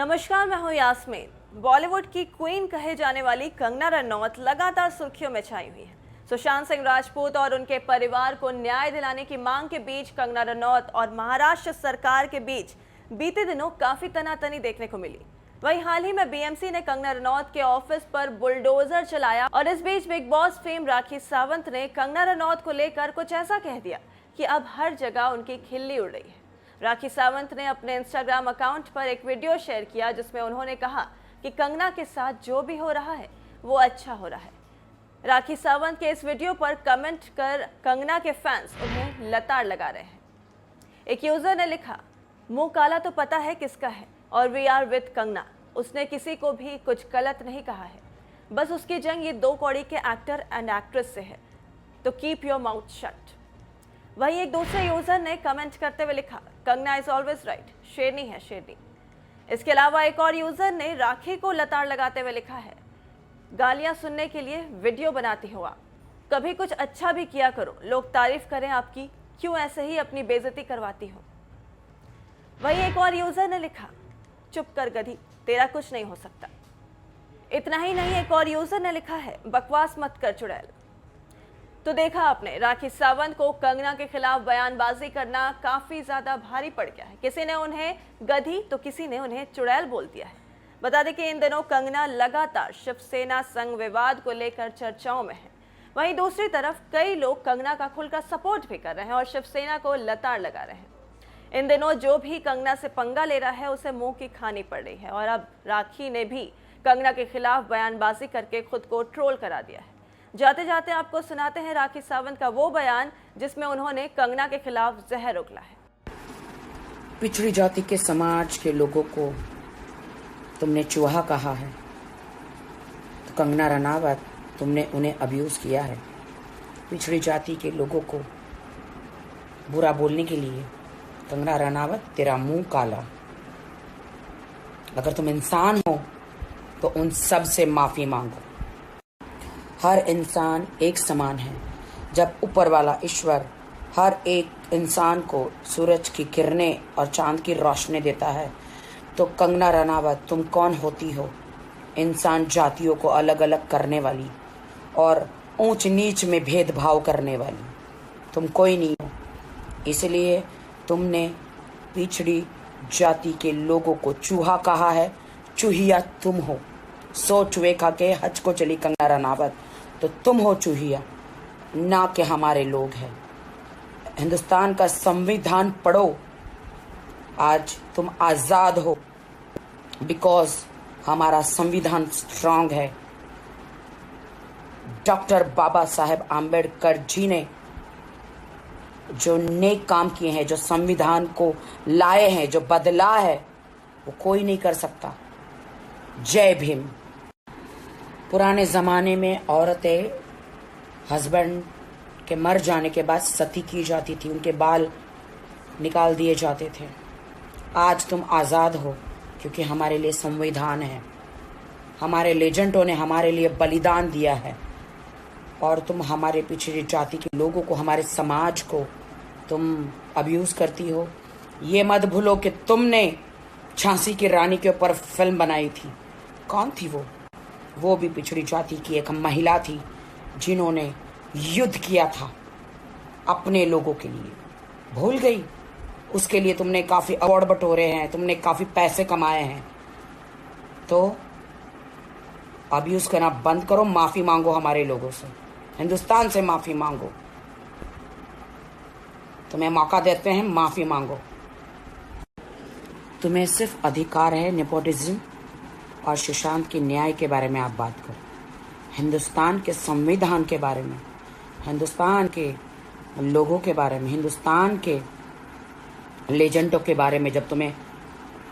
नमस्कार, मैं हूं यास्मीन। बॉलीवुड की क्वीन कहे जाने वाली कंगना रनौत लगातार सुर्खियों में छाई हुई है। सुशांत सिंह राजपूत और उनके परिवार को न्याय दिलाने की मांग के बीच कंगना रनौत और महाराष्ट्र सरकार के बीच बीते दिनों काफी तनातनी देखने को मिली। वहीं हाल ही में बीएमसी ने कंगना रनौत के ऑफिस पर बुलडोजर चलाया और इस बीच big boss fame Rakhi Sawant ने कंगना रनौत को लेकर कुछ ऐसा कह दिया कि अब हर जगह उनकी खिल्ली उड़ रही है। राखी सावंत ने अपने इंस्टाग्राम अकाउंट पर एक वीडियो शेयर किया जिसमें उन्होंने कहा कि कंगना के साथ जो भी हो रहा है वो अच्छा हो रहा है। राखी सावंत के इस वीडियो पर कमेंट कर कंगना के फैंस उन्हें लताड़ लगा रहे हैं। एक यूजर ने लिखा, मुंह काला तो पता है किसका है और वी आर विद कंगना। उसने किसी को भी कुछ गलत नहीं कहा है, बस उसकी जंग ये 2 कौड़ी के एक्टर एंड एक्ट्रेस से है, तो कीप योर माउथ शट। वहीं एक दूसरे यूजर ने कमेंट करते हुए लिखा, कंगना इज ऑलवेज राइट, शेरनी है शेरनी। इसके अलावा एक और यूजर ने राखी को लताड़ लगाते हुए लिखा है, गालियां सुनने के लिए वीडियो बनाती हो आप, कभी कुछ अच्छा भी किया करो, लोग तारीफ करें आपकी, क्यों ऐसे ही अपनी बेइज्जती करवाती हो। वहीं एक और यूजर ने लिखा, चुप कर गधी, तेरा कुछ नहीं हो सकता। इतना ही नहीं, एक और यूजर ने लिखा है, बकवास मत कर चुड़ैल। तो देखा आपने, राखी सावंत को कंगना के खिलाफ बयानबाजी करना काफी ज्यादा भारी पड़ गया है। किसी ने उन्हें गधी तो किसी ने उन्हें चुड़ैल बोल दिया है। बता दें कि इन दिनों कंगना लगातार शिवसेना संघ विवाद को लेकर चर्चाओं में है। वहीं दूसरी तरफ कई लोग कंगना का खुलकर सपोर्ट भी कर रहे हैं और शिवसेना को लताड़ लगा रहे हैं। इन दिनों जो भी कंगना से पंगा ले रहा है उसे मुंह की खानी पड़ रही है और अब राखी ने भी कंगना के खिलाफ बयानबाजी करके खुद को ट्रोल करा दिया है। जाते जाते आपको सुनाते हैं राखी सावंत का वो बयान जिसमें उन्होंने कंगना के खिलाफ जहर उगला है। पिछड़ी जाति के समाज के लोगों को तुमने चूहा कहा है, तो कंगना रनावत तुमने उन्हें अब्यूज किया है। पिछड़ी जाति के लोगों को बुरा बोलने के लिए कंगना रनावत तेरा मुंह काला। अगर तुम इंसान हो तो उन सब से माफी मांगो। हर इंसान एक समान है। जब ऊपर वाला ईश्वर हर एक इंसान को सूरज की किरणें और चांद की रोशनी देता है, तो कंगना रनावत तुम कौन होती हो, इंसान जातियों को अलग अलग करने वाली और ऊंच नीच में भेदभाव करने वाली? तुम कोई नहीं हो। इसलिए तुमने पिछड़ी जाति के लोगों को चूहा कहा है। चूहिया तुम हो। 100 चूहे खा के हज को चली कंगना रनावत, तो तुम हो चूहिया, ना कि हमारे लोग हैं। हिंदुस्तान का संविधान पढ़ो। आज तुम आजाद हो बिकॉज हमारा संविधान स्ट्रांग है। डॉक्टर बाबा साहेब आम्बेडकर जी ने जो नेक काम किए हैं, जो संविधान को लाए हैं, जो बदला है, वो कोई नहीं कर सकता। जय भीम। पुराने ज़माने में औरतें हस्बैंड के मर जाने के बाद सती की जाती थी, उनके बाल निकाल दिए जाते थे। आज तुम आज़ाद हो क्योंकि हमारे लिए संविधान है, हमारे लेजेंडों ने हमारे लिए बलिदान दिया है। और तुम हमारे पिछड़ी जाति के लोगों को, हमारे समाज को तुम अब्यूज़ करती हो। ये मत भूलो कि तुमने झांसी की रानी के ऊपर फिल्म बनाई थी। कौन थी वो? वो भी पिछड़ी जाति की एक महिला थी जिन्होंने युद्ध किया था अपने लोगों के लिए। भूल गई? उसके लिए तुमने काफ़ी अवार्ड बटोरे हैं, तुमने काफ़ी पैसे कमाए हैं। तो अब्यूज़ करना बंद करो, माफ़ी मांगो हमारे लोगों से, हिंदुस्तान से माफ़ी मांगो। तुम्हें मौका देते हैं, माफ़ी मांगो। तुम्हें सिर्फ अधिकार है नेपोटिज्म और सुशांत के न्याय के बारे में आप बात करो। हिंदुस्तान के संविधान के बारे में, हिंदुस्तान के लोगों के बारे में, हिंदुस्तान के लेजेंडों के बारे में जब तुम्हें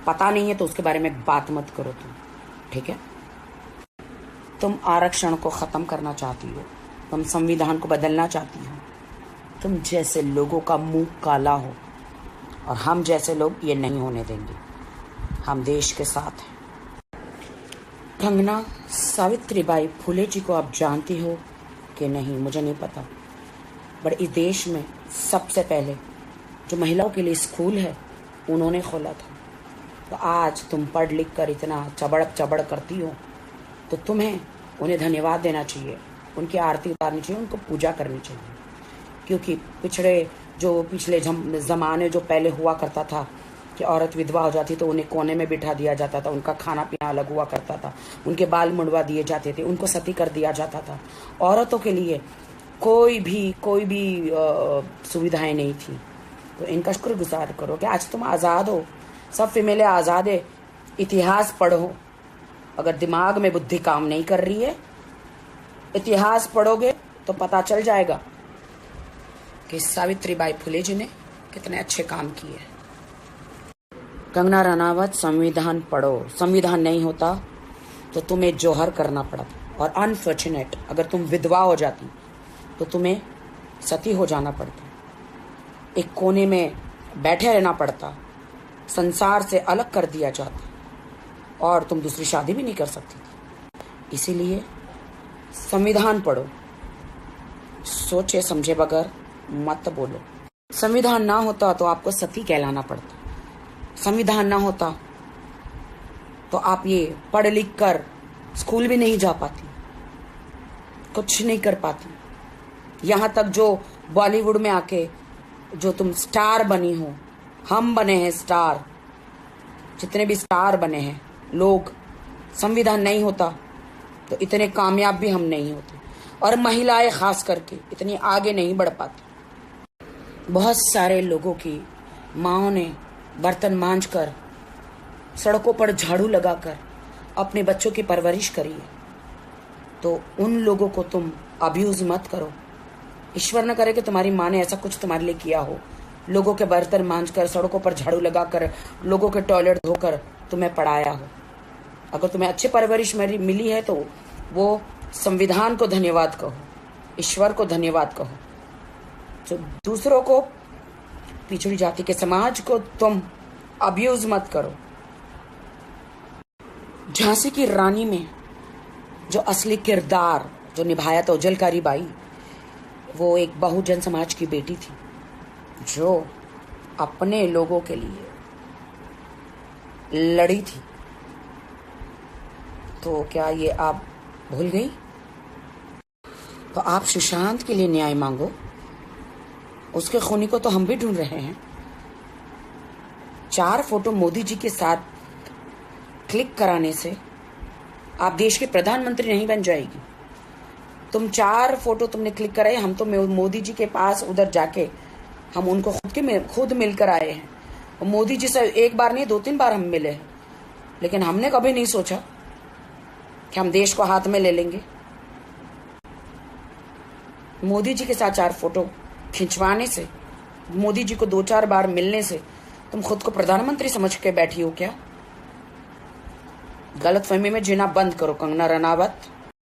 पता नहीं है तो उसके बारे में बात मत करो तुम, ठीक है? तुम आरक्षण को ख़त्म करना चाहती हो, तुम संविधान को बदलना चाहती हो। तुम जैसे लोगों का मुंह काला हो और हम जैसे लोग ये नहीं होने देंगे। हम देश के साथ हैं। कंगना सावित्रीबाई फुले जी को आप जानती हो कि नहीं, मुझे नहीं पता, बट इस देश में सबसे पहले जो महिलाओं के लिए स्कूल है उन्होंने खोला था। तो आज तुम पढ़ लिख कर इतना चबड़ चबड़ करती हो, तो तुम्हें उन्हें धन्यवाद देना चाहिए, उनकी आरती उतारनी चाहिए, उनको पूजा करनी चाहिए। क्योंकि पिछले ज़माने जो पहले हुआ करता था कि औरत विधवा हो जाती तो उन्हें कोने में बिठा दिया जाता था, उनका खाना पीना अलग हुआ करता था, उनके बाल मुंडवा दिए जाते थे, उनको सती कर दिया जाता था। औरतों के लिए कोई भी सुविधाएं नहीं थी। तो इनका शुक्रगुजार करो कि आज तुम आज़ाद हो, सब फीमेलें आज़ाद है। इतिहास पढ़ो, अगर दिमाग में बुद्धि काम नहीं कर रही है, इतिहास पढ़ोगे तो पता चल जाएगा कि सावित्रीबाई फुले जी ने कितने अच्छे काम किए। कंगना रनावत, संविधान पढ़ो। संविधान नहीं होता तो तुम्हें जौहर करना पड़ता, और अनफॉर्चुनेट अगर तुम विधवा हो जाती तो तुम्हें सती हो जाना पड़ता, एक कोने में बैठे रहना पड़ता, संसार से अलग कर दिया जाता, और तुम दूसरी शादी भी नहीं कर सकती थी। इसीलिए संविधान पढ़ो, सोचे समझे बगैर मत बोलो। संविधान ना होता तो आपको सती कहलाना पड़ता, संविधान ना होता तो आप ये पढ़ लिख कर स्कूल भी नहीं जा पाती, कुछ नहीं कर पाती। यहाँ तक जो बॉलीवुड में आके जो तुम स्टार बनी हो, हम बने हैं स्टार, जितने भी स्टार बने हैं लोग, संविधान नहीं होता तो इतने कामयाब भी हम नहीं होते, और महिलाएं खास करके इतनी आगे नहीं बढ़ पाती। बहुत सारे लोगों की माँओं ने बर्तन मांजकर, सड़कों पर झाड़ू लगाकर अपने बच्चों की परवरिश करी है। तो उन लोगों को तुम अब्यूज मत करो। ईश्वर न करे कि तुम्हारी माँ ने ऐसा कुछ तुम्हारे लिए किया हो, लोगों के बर्तन मांजकर, सड़कों पर झाड़ू लगाकर, लोगों के टॉयलेट धोकर तुम्हें पढ़ाया हो। अगर तुम्हें अच्छी परवरिश मिली है तो वो संविधान को धन्यवाद कहो, ईश्वर को धन्यवाद कहो। तो दूसरों को, पिछड़ी जाति के समाज को तुम अब्यूज मत करो। झांसी की रानी में जो असली किरदार जो निभाया था झलकारी बाई, वो एक बहुजन समाज की बेटी थी जो अपने लोगों के लिए लड़ी थी। तो क्या ये आप भूल गई? तो आप सुशांत के लिए न्याय मांगो, उसके खूनी को तो हम भी ढूंढ रहे हैं। 4 फोटो मोदी जी के साथ क्लिक कराने से आप देश के प्रधानमंत्री नहीं बन जाएगी। तुम 4 फोटो तुमने क्लिक कराए, हम तो मोदी जी के पास उधर जाके हम उनको खुद मिलकर आए हैं। और मोदी जी से एक बार नहीं 2-3 बार हम मिले हैं, लेकिन हमने कभी नहीं सोचा कि हम देश को हाथ में ले लेंगे। मोदी जी के साथ 4 फोटो खिंचवाने से, मोदी जी को 2-4 बार मिलने से तुम खुद को प्रधानमंत्री समझ के बैठी हो क्या? गलतफहमी में जीना बंद करो कंगना रनावत।